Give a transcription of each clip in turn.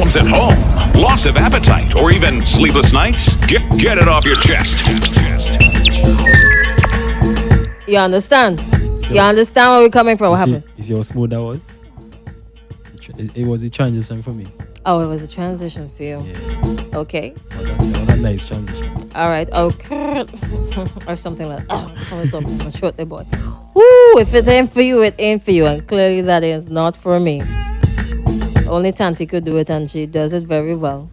problems at home, loss of appetite, or even sleepless nights? Get it off your chest. You understand? You understand where we're coming from? What happened? You see how smooth that was? It was a transition for me. Oh, it was a transition for you. Yeah. Okay. It was a nice transition. All right. Okay. Or something like that. It's coming something. My throat, there, boy. Woo! If it ain't for you, it ain't for you. And clearly that is not for me. Only Tanti could do it, and she does it very well.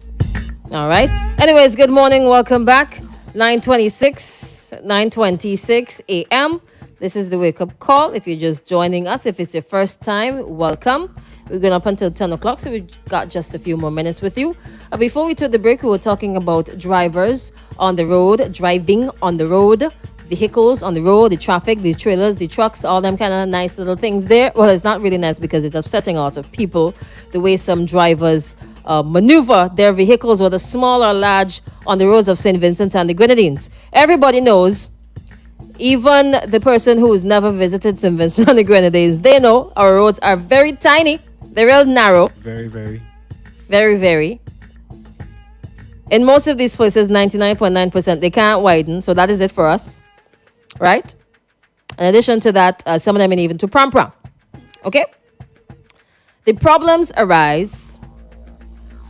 All right. Anyways, good morning. Welcome back. 9:26 a.m. This is the wake-up call. If you're just joining us, if it's your first time, welcome. We're going up until 10 o'clock, so we've got just a few more minutes with you. Before we took the break, we were talking about drivers on the road, driving on the road, vehicles on the road, the traffic, the trailers, the trucks, all them kind of nice little things there. Well, it's not really nice because it's upsetting a lot of people, the way some drivers maneuver their vehicles, whether small or large, on the roads of St. Vincent and the Grenadines. Everybody knows, even the person who's never visited St. Vincent and the Grenadines, they know our roads are very tiny. They're real narrow. Very, very. Very, very. In most of these places, 99.9%, they can't widen. So that is it for us. Right? In addition to that, some of them ain't even to pram. Okay? The problems arise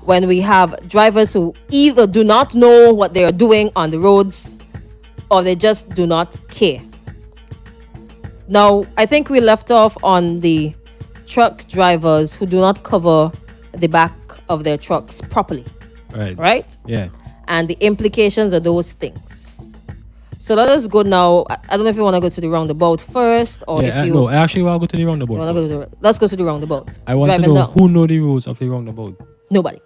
when we have drivers who either do not know what they are doing on the roads or they just do not care. Now, I think we left off on the truck drivers who do not cover the back of their trucks properly. Right? Yeah. And the implications of those things. So let us go now. I don't know if you want to go to the roundabout first or if you... No, I actually want to go to the roundabout. Let's go to the roundabout. I want to know who know the rules of the roundabout. Nobody.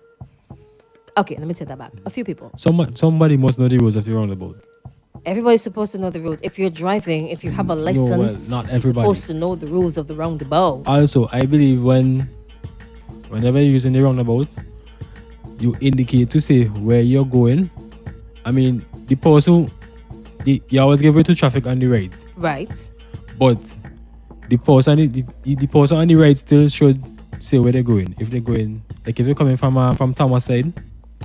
Okay, let me take that back. A few people. Somebody must know the rules of the roundabout. Everybody's supposed to know the rules. If you're driving, if you have a license, not you're everybody. supposed to know the rules of the roundabout. Also, I believe whenever you're using the roundabout, you indicate to say where you're going. I mean, the person, you always give way to traffic on the right. Right. But the person on the right still should say where they're going. If they're going, like if you're coming from Thomas side,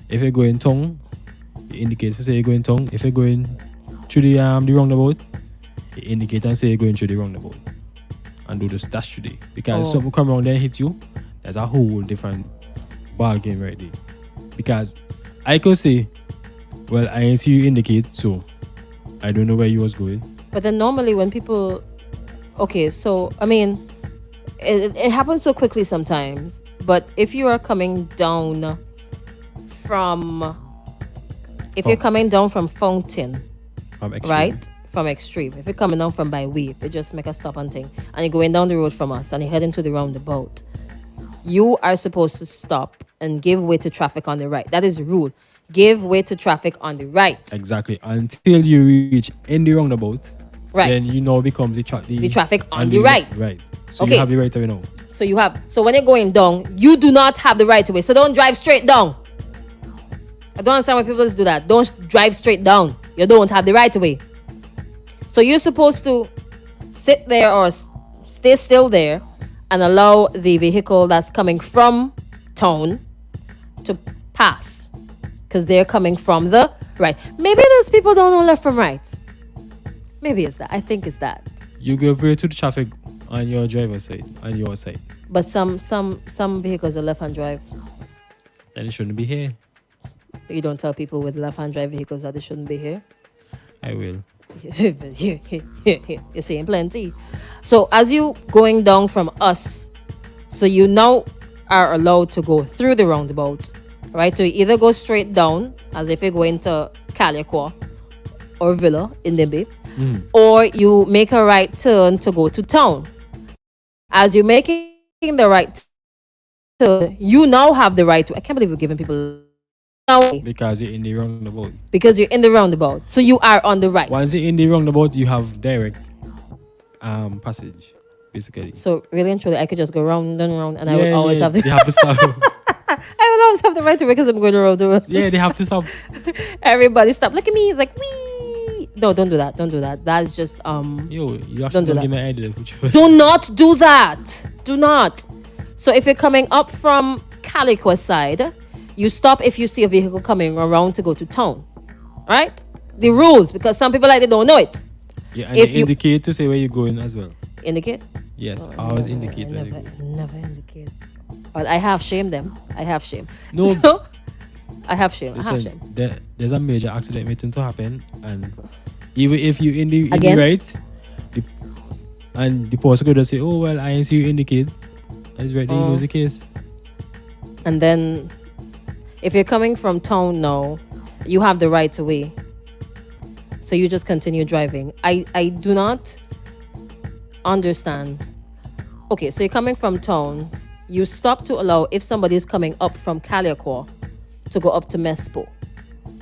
if you're going Tong, you indicate to say you're going Tong. If you're going through the roundabout, you indicate and say you're going through the roundabout. And do the dash today. Because someone come around there and hit you, there's a whole different ball game right there. Because I could say, well, I ain't see you indicate, so I don't know where you was going. But then normally when people... Okay, so, I mean, it happens so quickly sometimes. But if you are coming down from... If you're coming down from Fountain... From Extreme. Right? From Extreme. If you're coming down from by way, if you just make a stop and thing, and you're going down the road from us and you're heading to the roundabout, you are supposed to stop and give way to traffic on the right. That is the rule. Give way to traffic on the right. Exactly. Until you reach in the roundabout, right. Then you know becomes the traffic on the right. Right. So okay. You have the right away now. So when you're going down, you do not have the right away. So don't drive straight down. I don't understand why people just do that. Don't drive straight down. You don't have the right away. So you're supposed to sit there or stay still there and allow the vehicle that's coming from town to pass. Because they're coming from the right. Maybe those people don't know left from right. Maybe it's that. I think it's that. You give way to the traffic on your driver's side, on your side. But some vehicles are left-hand drive. Then it shouldn't be here. You don't tell people with left-hand drive vehicles that they shouldn't be here. I will. You're saying plenty. So as you going down from us, so you now are allowed to go through the roundabout, right? So you either go straight down, as if you're going to Calico or Villa in Nimby, or you make a right turn to go to town. As you're making the right turn, you now have the right to... I can't believe we're giving people... Because you're in the roundabout. Because you're in the roundabout. So you are on the right. Once you're in the roundabout, you have direct passage, basically. So really and truly, I could just go round and round and I would always have the... You have to stop. I would always have the right to because I'm going around the road. Yeah, they have to stop. Everybody stop. Look at me. It's like, wee. No, don't do that. Don't do that. That is just... Yo, you don't do that. Give me an idea. Do not do that. Do not. So if you're coming up from Calico side, You stop if you see a vehicle coming around to go to town, right? The rules, because some people they don't know it. Yeah, and If they you- indicate to say where you're going as well. Indicate? Yes, always indicate where Never, you go. never indicate. Well, I have shame them. I have shame. No. So, I have shame. I have Listen, shame. there's a major accident waiting to happen, and even if you in the Again? right, and the person could just say, "Oh well, I ain't see you indicate," and it's right there, you lose the case. And then, if you're coming from town now, you have the right to way. So you just continue driving. I do not understand. Okay, so you're coming from town. You stop to allow if somebody is coming up from Caliacor to go up to Mespo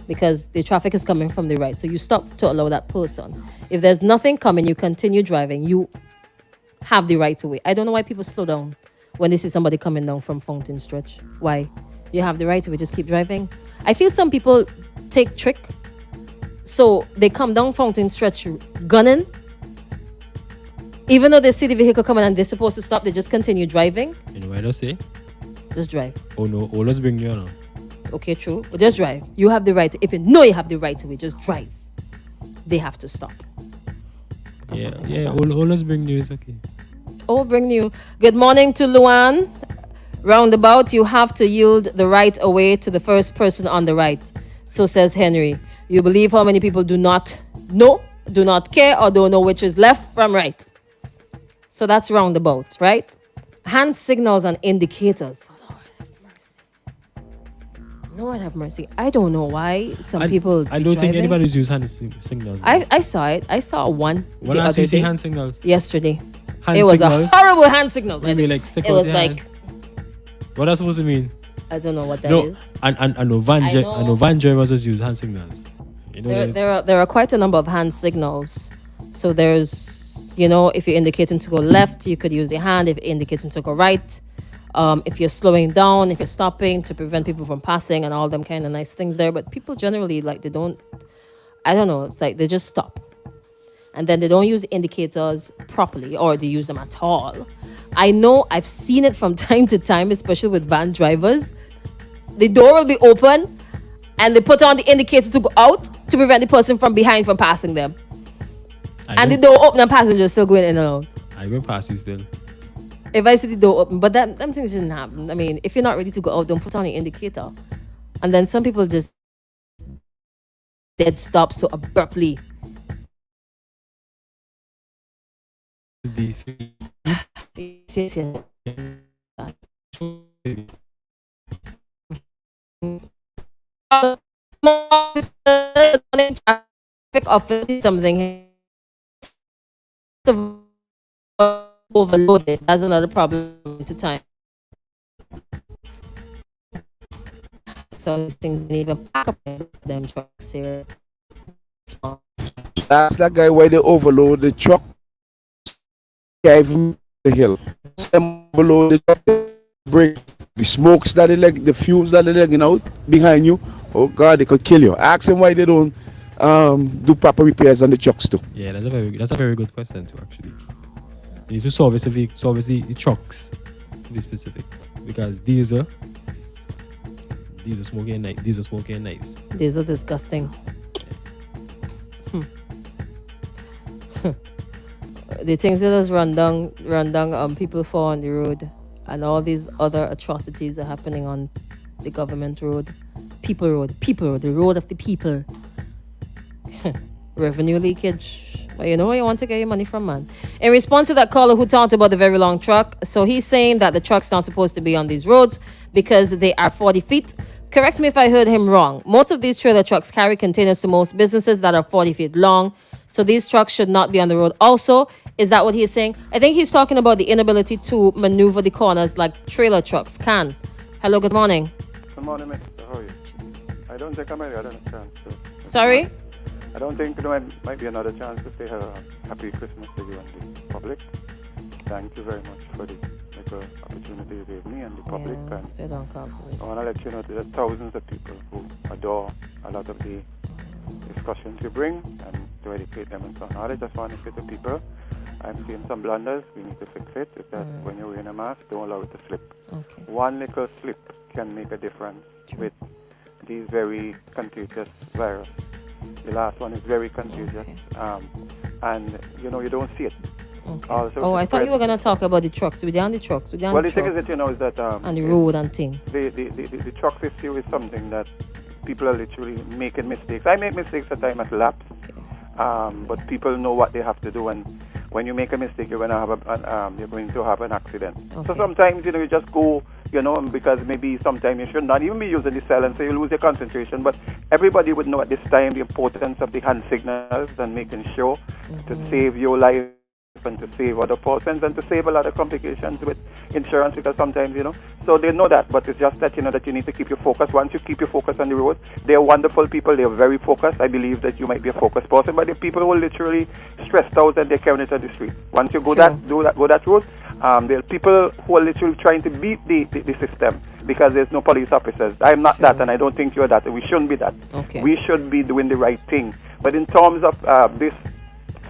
because the traffic is coming from the right. So you stop to allow that person. If there's nothing coming, you continue driving. You have the right to wait. I don't know why people slow down when they see somebody coming down from Fountain Stretch. Why? You have the right to wait. Just keep driving. I feel some people take trick. So they come down Fountain Stretch gunning. Even though they see the vehicle coming and they're supposed to stop, they just continue driving. You know what I just say? Just drive. Oh no, oh let's bring you on. Okay, true. But just drive. You have the right to, if you know you have the right to wait, just drive. They have to stop. Or Yeah, something like yeah. that. All let's bring you is okay. Oh, bring you. Good morning to Luan. Roundabout, you have to yield the right away to the first person on the right. So says Henry. You believe how many people do not know, do not care, or don't know which is left from right. So that's roundabout, right? Hand signals and indicators. Lord have mercy. I don't know why some people. I don't think anybody's used hand signals. I saw it. I saw one When the last other you see day. hand signals? Yesterday. Hand It was signals? a horrible hand signal. You mean like stick It out was your like, hand? What that's supposed to mean? I don't know what that is. No, I know van I dri- know. I know van drivers just use hand signals. You know There are quite a number of hand signals. So there's, if you're indicating to go left, you could use your hand. If you're indicating to go right, if you're slowing down, if you're stopping to prevent people from passing and all them kind of nice things there. But people generally, they don't, I don't know, it's like they just stop. And then they don't use the indicators properly or they use them at all. I know I've seen it from time to time, especially with van drivers. The door will be open and they put on the indicator to go out to prevent the person from behind from passing them. And the door open and passengers still going in and out. I will pass you still. If I see the door open, but them things shouldn't happen. I mean, if you're not ready to go out, don't put on the indicator. And then some people just dead stop so abruptly. Yes, yes. Traffic officer something overloaded. That's another problem to time. So these things didn't even pack up them trucks here. That's that guy why they overload the truck. Can't even the hill. Some overload the truck, break the smokes that they like, the fumes that they're letting out behind you. Oh God, they could kill you. Ask them why they don't do proper repairs on the trucks too. Yeah, that's a very good question too. Actually, you need to service the trucks to be specific because these are smoking nice. These are smoking nice. These are disgusting. The things that just run down people fall on the road and all these other atrocities are happening on the government road. People road, the road of the people. Revenue leakage. But you know where you want to get your money from, man. In response to that caller who talked about the very long truck, so he's saying that the truck's not supposed to be on these roads because they are 40 feet. Correct me if I heard him wrong. Most of these trailer trucks carry containers to most businesses that are 40 feet long. So these trucks should not be on the road. Also, is that what he's saying? I think he's talking about the inability to maneuver the corners like trailer trucks can. Hello, good morning. Good morning, Mr. How are you? I don't think I might get a chance to. Sorry? I don't think there might be another chance to say a happy Christmas to you and the public. Thank you very much for the opportunity you gave me and the public. Yeah, And they don't come. I want to let you know that there are thousands of people who adore a lot of the discussions you bring and to educate them and so on. I just want to say to people, I'm seeing some blunders. We need to fix it. Is that when you're wearing a mask, don't allow it to slip. Okay. One little slip can make a difference with these very contagious virus. The last one is very contagious, and you don't see it. Okay. Also, Oh, it I thought you spreads- were gonna talk about the trucks. We're down the trucks. We're down Well, the the thing trucks is that is that on the road and thing. the truck issue is something that people are literally making mistakes. I make mistakes at times at laps, but people know what they have to do, and when you make a mistake, you're going to have an accident. So Okay. sometimes you just go, because maybe sometimes you should not even be using the cell, and so you lose your concentration. But everybody would know at this time the importance of the hand signals and making sure to save your life and to save other persons and to save a lot of complications with insurance, because sometimes, so they know that, but it's just that, that you need to keep your focus. Once you keep your focus on the road, they're wonderful people, they're very focused. I believe that you might be a focused person, but the people who are literally stressed out and they're carrying it on the street. Once you go Sure. go that road, there are people who are literally trying to beat the system because there's no police officers. I'm not that, and I don't think you're that. We shouldn't be that. Okay. We should be doing the right thing. But in terms of this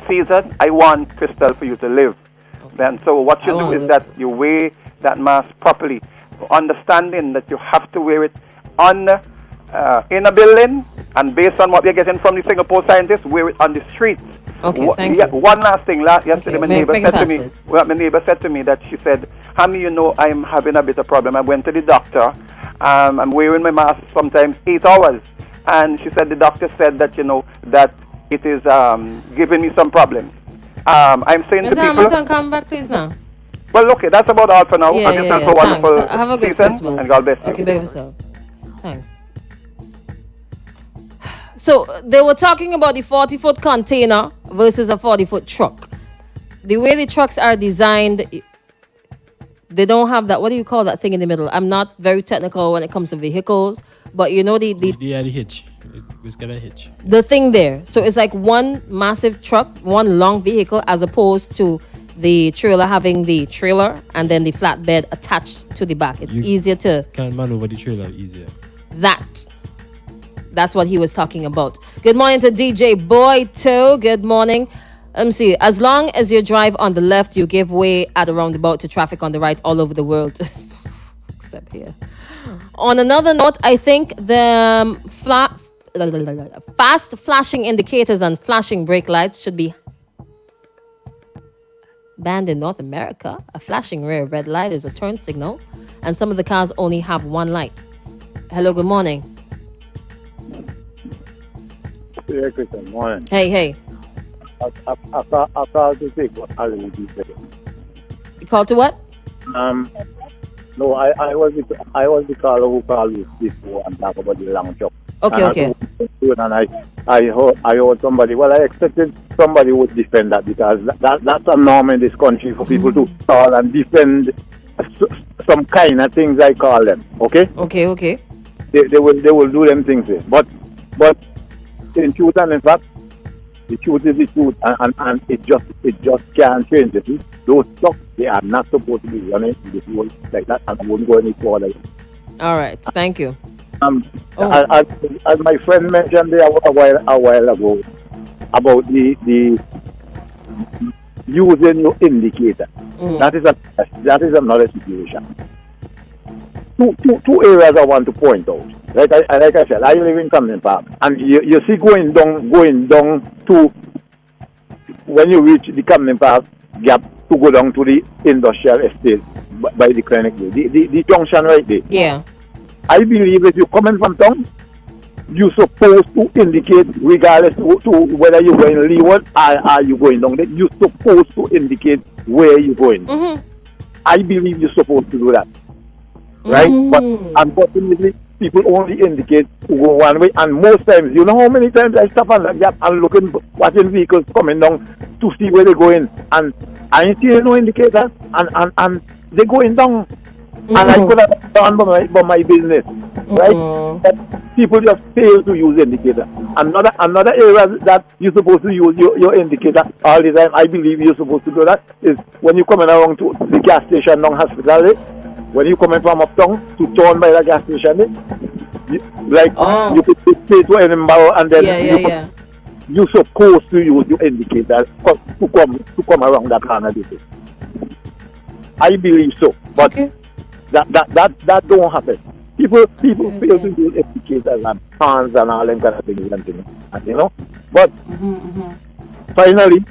season, I want, Crystal, for you to live. Then, so what you do is that you wear that mask properly, understanding that you have to wear it in a building, and based on what we're getting from the Singapore scientists, wear it on the streets. Okay, thank you. One last thing. Yesterday, my neighbor make it said to fast, me. please. Well, my neighbor said to me that she said, "Hammy, I'm having a bit of problem. I went to the doctor. I'm wearing my mask sometimes 8 hours, and she said the doctor said that that it is giving me some problems." I'm saying Mr. to people, Hamilton, come back, please, now. well, okay, that's about all for now. Yeah, I just yeah, have yeah. a wonderful Thanks. Have a good season, Christmas. and God bless you. Okay, big of yourself. Thanks. So they were talking about the 40-foot container versus a 40-foot truck. The way the trucks are designed, they don't have that. What do you call that thing in the middle? I'm not very technical when it comes to vehicles, but the The hitch. It's got a hitch. the thing there. So it's like one massive truck, one long vehicle, as opposed to the trailer having the trailer and then the flatbed attached to the back. It's easier to Can maneuver the trailer easier. that. That's what he was talking about. Good morning to DJ Boy too. Good morning. Let me see. As long as you drive on the left, you give way at a roundabout to traffic on the right all over the world. Except here. On another note, I think the fast flashing indicators and flashing brake lights should be banned in North America. A flashing rear red light is a turn signal, and some of the cars only have one light. Hello, good morning. Yeah, good morning. Hey. I called to take what I will be saying. You called to what? No, I was the caller who called you before and talk about the long truck. Okay. And I heard somebody. Well, I expected somebody would defend that, because that's a norm in this country for people to call and defend some kind of things, I call them. Okay. Okay. They will do them things there. But in truth and in fact, the truth is the truth, and it just can't change it. Those trucks, they are not supposed to be running in this world like that, and won't go any further. All right. Thank you. As my friend mentioned there a while ago about the using your indicator, that is another situation. Two areas I want to point out. Like I said, I live in Camden Park, and you see going down to when you reach the Camden Park gap to go down to the industrial estate by the clinic, the junction right there. Yeah. I believe if you're coming from town, you're supposed to indicate, regardless to whether you're going leeward or you're going down there, you're supposed to indicate where you're going. I believe you're supposed to do that. Right? But unfortunately, people only indicate to go one way, and most times, you know how many times I stop on that gap and watching vehicles coming down to see where they're going, and I ain't seeing no indicator, and they're going down, and I could have done by my business, right? But people just fail to use indicator. Another area that you're supposed to use your indicator all the time, I believe you're supposed to do that, is when you're coming along to the gas station down Hospital. When you coming from uptown to turn by the gas station, you could pay to Edinburgh, and then you're supposed to use your indicator to come around that corner. I believe so, but that don't happen. People fail to use indicators and horns and all them kind of things and things, and, you know. But finally,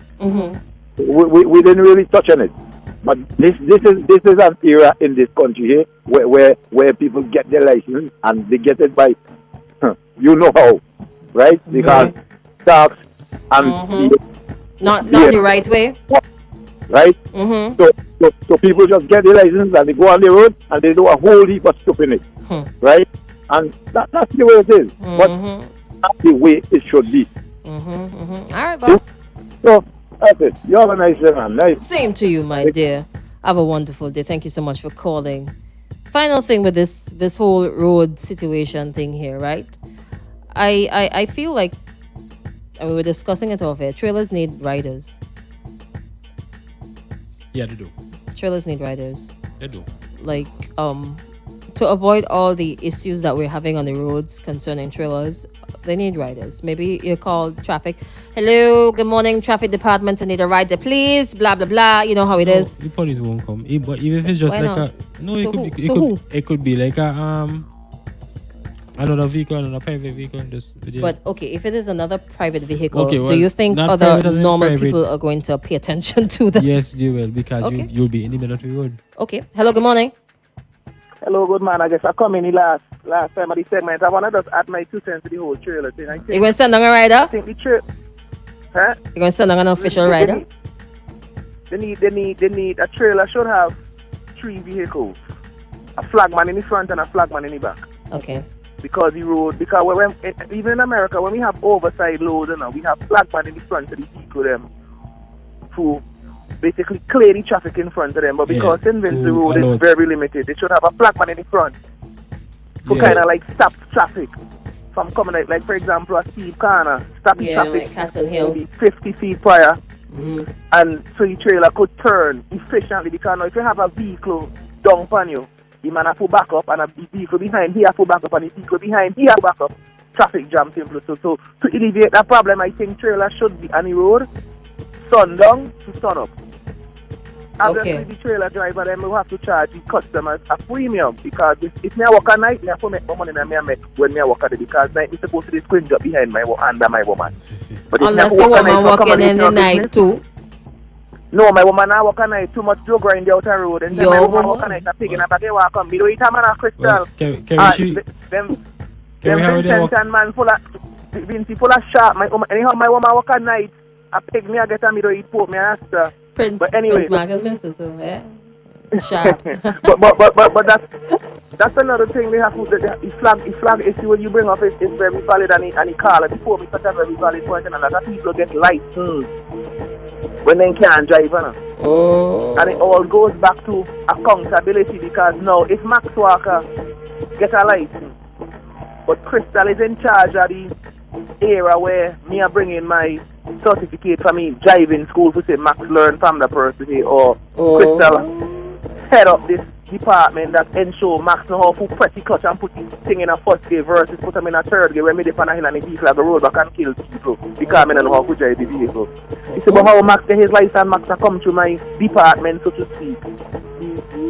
we didn't really touch on it. But this is an era in this country here where people get their license and they get it by you know how, right? Because tax and not the right way. Right? So people just get their license and they go on the road and they do a whole heap of stuff in it. Right? And that's the way it is. But that's the way it should be. All right, boss. So that's it. You have a nice day, man. Nice. Same to you, my dear. Have a wonderful day. Thank you so much for calling. Final thing with this whole road situation thing here, right? I feel like, and we were discussing it off air, trailers need riders. Yeah, they do. Trailers need riders. They do. Like, to avoid all the issues that we're having on the roads concerning trailers, they need riders. Maybe you call traffic. Hello, good morning, traffic department. I need a rider, please. Blah blah blah. You know how it is. The police won't come. But even if it's just Why like not? it could be like a another vehicle, another private vehicle. But okay, if it is another private vehicle, Okay, do well, you think not other private as in normal private. people are going to pay attention to that? Yes, they will, because Okay. you'll be in the middle of the road. Okay. Hello, good morning. Hello, good man. I guess I come in the last time of the segment. I want to just add my 2 cents to the whole trailer thing. I You think, going to send on a rider? I think the trailer, huh? You going to send on an official rider? They need a trailer should have 3 vehicles, a flagman in the front and a flagman in the back. Okay. Because even in America, when we have oversized loads, we have flagman in the front of the vehicle them to basically clear the traffic in front of them. But because St. Vincent to Road allow- is very limited, they should have a flagman in the front to Yeah. kind of like stop traffic from coming out. Like for example, a steep corner, stop the Yeah, traffic like Castle Hill. maybe 50 feet prior, and so the trailer could turn efficiently. Because now if you have a vehicle down upon you, the man have to back up, and the vehicle behind here have to back up, and the vehicle behind here have to back up. Traffic jam simple. So to alleviate that problem, I think trailer should be on the road sundown to sun up. Obviously, Okay. the trailer driver then will have to charge the customers a premium, because if me I work at night, me have to make more money than me I make when me I work at it, because night me supposed to be squint up behind my under my woman. But if Unless me you have to work at woman night, so come walking and in the eat your night business. too. No, my woman I work at night, too much drug grind out the road, and then Your my woman woman? work at night, a pig in a bag, they walk on. Me don't eat a man a crystal. Well, can we Ah, see- them can we have a Vincent walk? and man full of Vinci full of sharp. My woman, anyhow, my woman work at night. A pig me I get a me don't eat pork me and after. Prince, But anyway. Prince Marcus Minister, so yeah. Sharp. but that's another thing we have to the flag issue when you bring up is very valid, and the call before me such a very valid point, and that people get licensed when they can't drive, you know. Oh. And it all goes back to accountability, because now if Max Walker get a license, but Crystal is in charge of the era where me are bringing my certificate from me driving school to say Max learn from the person here, or Crystal head up this department that ensure Max know how to press the clutch and put the thing in a first gear versus put them in a third gear when me dip on a hill and the vehicle go road back and kill people because me don't know how to drive the vehicle. It's about how Max get his license, Max a come to my department, so to speak.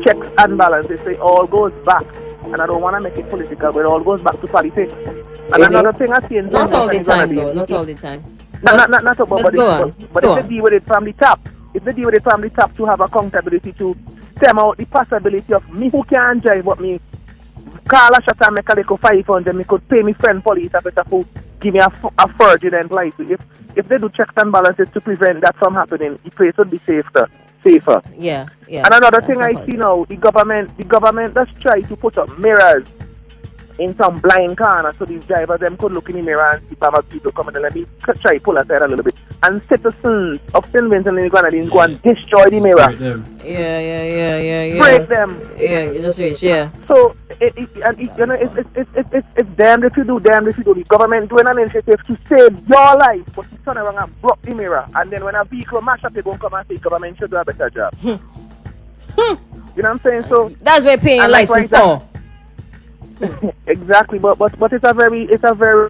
Checks and balances, so it all goes back. And I don't want to make it political, but it all goes back to politics. And another thing I see in Not all the is gonna time, be- though. Not all the time. not but go on. but Go if on. they deal with it from the top, to have accountability to stem out the possibility of me who can't drive, but me call a shot and make a little 500, me could pay me friend police officer to give me a fraudulent license. If they do checks and balances to prevent that from happening, the place would be safer. Yeah, yeah. And another That's thing I not see politics. now, the government does try to put up mirrors in some blind corner so these drivers them could look in the mirror and see farmer people coming and let me try pull aside a little bit. And citizens of St. Vincent and the Grenadines go and destroy the mirror. Right them. Yeah. Break them. Yeah, you just reach, yeah. So it's damned if you do, damned if you do. The government doing an initiative to save your life, but you turn around and block the mirror. And then when a vehicle mash up, they won't come and say government should do a better job. You know what I'm saying? So That's where paying And license likewise, for. exactly, but it's a very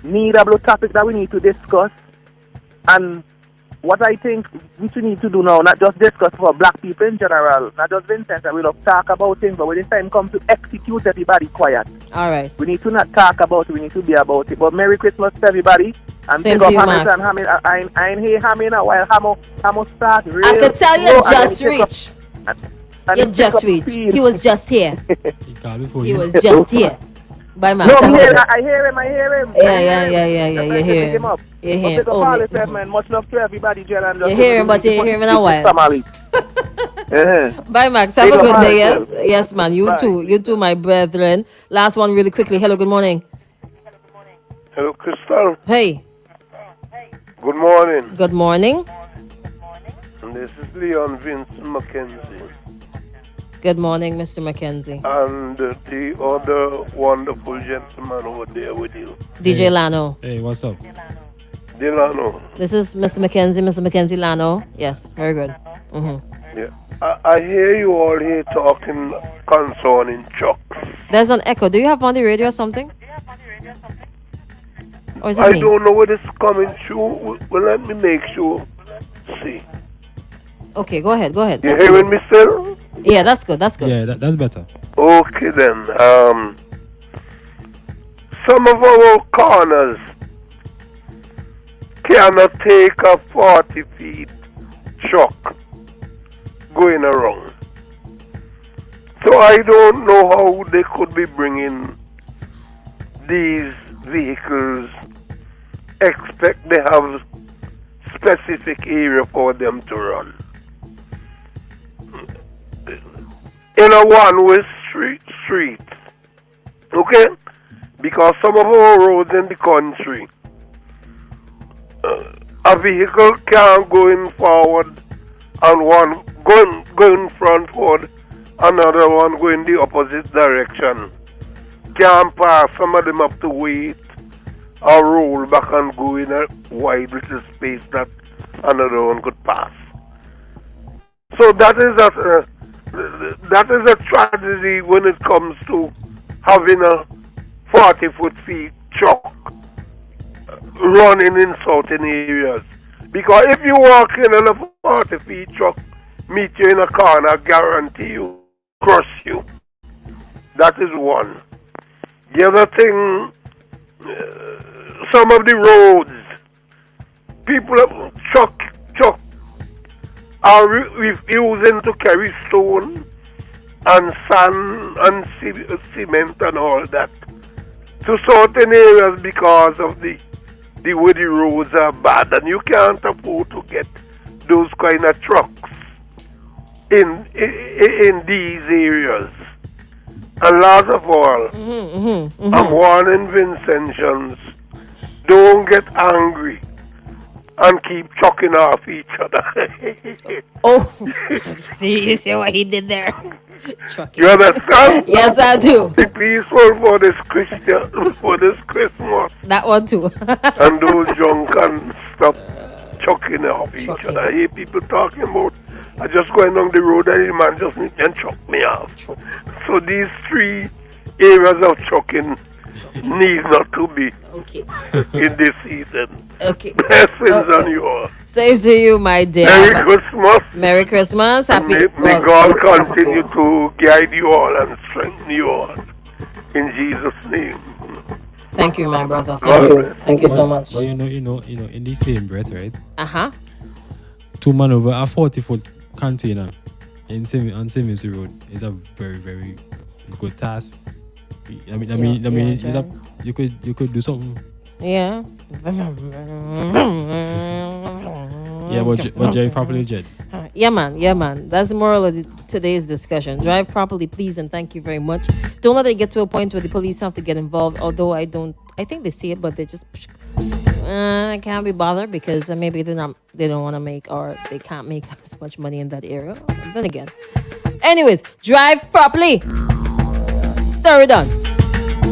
needable topic that we need to discuss. And what I think we need to do now, not just discuss for black people in general, not just Vincent, and we love talk about things, but when the time comes to execute, everybody quiet. All right. We need to not talk about it, we need to be about it. But Merry Christmas to everybody. And Same big to up you, Hamilton, Max. I ain't here Hamilton a while, Hamo start real I could tell you slow, and just then he pick reached. up- and You he pick just up reached. speed. He was just here. He called before He you. was just here. Bye, Max. No, Have a good day. I hear him. Yeah. That's You why I hear pick him him. up. You But hear big him. up Oh, all yeah. yourself, man. Much love to everybody, Jen. And You hear him, but you ain't hear him in a while. Family. Bye, Max. Have a Big up good day. yourself. Yes, man. You Bye. too. You too, my brethren. Last one, really quickly. Hello. Good morning. Hello, Crystal. Hey. Good morning. Good morning. And this is Leon Vincent Mackenzie. Good morning, Mr. Mackenzie. And the other wonderful gentleman over there with you, DJ Lano. Hey, what's up? Delano. This is Mr. Mackenzie. Mr. Mackenzie Lano. Yes. Very good. Yeah. I hear you all here talking concerning trucks. There's an echo. Do you have on the radio or something? Or is it I me? don't know where this is coming through. Well, let me make sure. See. Okay, go ahead. You That's hearing good. me still? Yeah, that's good. That's good. Yeah, that's better. Okay then. Some of our corners cannot take a 40 feet truck going around. So I don't know how they could be bringing these vehicles. Expect they have specific area for them to run. In a one-way street, okay? Because some of our roads in the country, a vehicle can't go in forward and one going front forward, another one going the opposite direction. Can't pass. Some of them have to wait or roll back and go in a wide little space that another one could pass. So that is a tragedy when it comes to having a 40-foot truck running in certain areas. Because if you walk in on a 40-feet truck, meet you in a corner, guarantee you, crush you. That is one. The other thing, some of the roads, people truck are refusing to carry stone and sand and cement and all that to certain areas because of the way the roads are bad, and you can't afford to get those kind of trucks in these areas. And last of all, I'm warning Vincentians, don't get angry and keep chucking off each other. Oh, see, you see what he did there? You understand? Yes, I do. Be peaceful for this Christmas, That one too. and those drunken stop chucking off each other. I hear people talking about, I just going down the road and the man just need and chuck me off. So these three areas of chucking need not to be Okay. in this season. Okay. Blessings on you all. Same to you, my dear. Merry Christmas. Merry Christmas. And Happy. may God continue to guide you all and strengthen you all. In Jesus' name. Thank you, my brother. God bless. Thank you so much. But you know, in the same breath, right? Uh-huh. To maneuver a 40-foot container on Simmons Road is a very, very good task. I mean, it's a, you could do something. Yeah. Yeah, but drive properly, Jed. Yeah, man. That's the moral of today's discussion. Drive properly, please, and thank you very much. Don't let it get to a point where the police have to get involved. Although I think they see it, but they just I can't be bothered because maybe they don't want to make, or they can't make as much money in that area. Then again, anyways, drive properly. Stir it on.